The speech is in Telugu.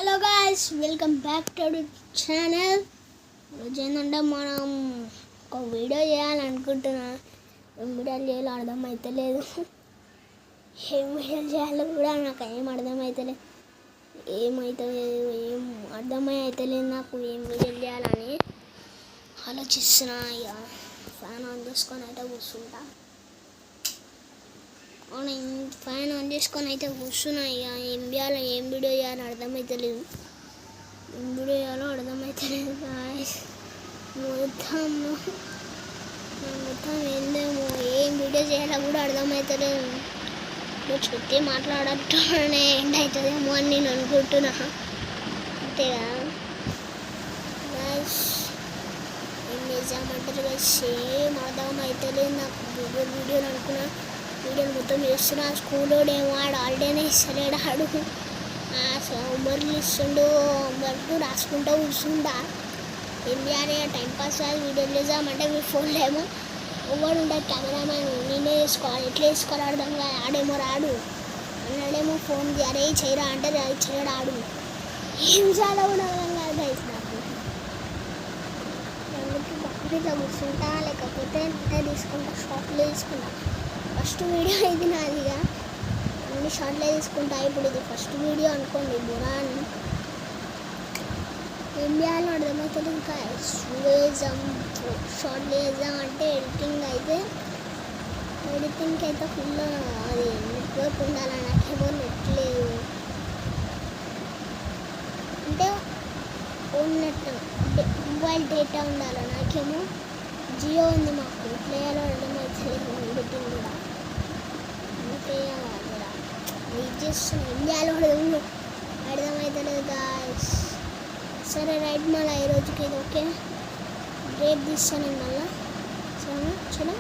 Hello guys, welcome back to our channel. ఈరోజు ఏంటంటే మనం ఒక వీడియో చేయాలనుకుంటున్నా. ఏం వీడియోలు చేయాలో అర్థమవుతలేదు. ఏం వీడియోలు చేయాలో కూడా నాకు ఏం అర్థమవుతలేదు. ఏం అర్థమవుతలేదు నాకు ఏం వీడియోలు చేయాలని ఆలోచిస్తున్నా. ఇక ఫ్యాన్ ఆన్ చేసుకొని అయితే కూర్చుంటా. ఫ్యాన్ ఆన్ చేసుకొని అయితే కూర్చున్నా. ఇక ఏం చేయాలో ఏం వీడియో చేయాలో అర్థమవుతలేదు. ఏం వీడియో చేయాలో అర్థమవుతలేదు గాయ్స్. మొత్తం ఏందేమో ఏం వీడియో చేయాలో కూడా అర్థమవుతలేదు. నువ్వు చుట్టి మాట్లాడటనే ఎండ్ అవుతుందేమో అని నేను అనుకుంటున్నా. అంతే కదా గాయ్స్. ఏం చేద్దామంటారు గాయ్స్, ఏం అర్థమవుతలేదు నాకు. వీడియోలు అనుకున్నా, వీడియోలు మొత్తం చేస్తున్నా. స్కూల్లోడేమో ఆడు హాలిడేనే ఇస్తలేడు. ఆడు హోంవర్క్లు ఇస్తుండు, హోంవర్క్ రాసుకుంటూ కూర్చుంటా. ఏం చేయాలి, టైంపాస్ కాదు. వీడియోలు చేద్దామంటే మీ ఫోన్లో ఏమో ఎవరు ఉంటారు కెమెరామ్యాన్, నేనే చేసుకోవాలి. ఎట్లా చేసుకోవాలి అర్థం కాదు. ఆడేమో రాడు, అన్నాడేమో ఫోన్ అరే చేయరా అంటే చేయడు ఆడు. ఏం చేయాలో కూడా అర్థం కాదు గైస్ నాకు. అందుకే బకెట్లో కూర్చుంటా, లేకపోతే తీసుకుంటా, షార్ట్లో తీసుకుంటా. ఫస్ట్ వీడియో ఇది నాదిగా, అన్ని షార్ట్లో తీసుకుంటా. ఇప్పుడు ఇది ఫస్ట్ వీడియో అనుకోండి. బురాన్ ఏం చేయాలో అర్థమవుతుంది. ఇంకా వేద్దాం, షార్ట్లో వేద్దాం అంటే ఎడిటింగ్కి అయితే ఫుల్ అది నెట్వర్క్ ఉండాలి. నాకేమో నెట్ లేదు, అంటే ఓన్ నెట్ మొబైల్ డేటా ఉండాలి. నాకేమో జియో ఉంది. మాకు ఎట్లా వేయాలో అర్థమవుతలేదు ఎడిటింగ్ కూడా. అందుకే కూడా వెయిట్ చేస్తున్నా. ఏం చేయాలో అర్థమవుతలేదు గాయ్స్. సరే రైట్, మళ్ళీ ఈ రోజుకి ఇది ఓకే. రేపు తీస్తాను నేను మళ్ళీ. సరేనా, చలో.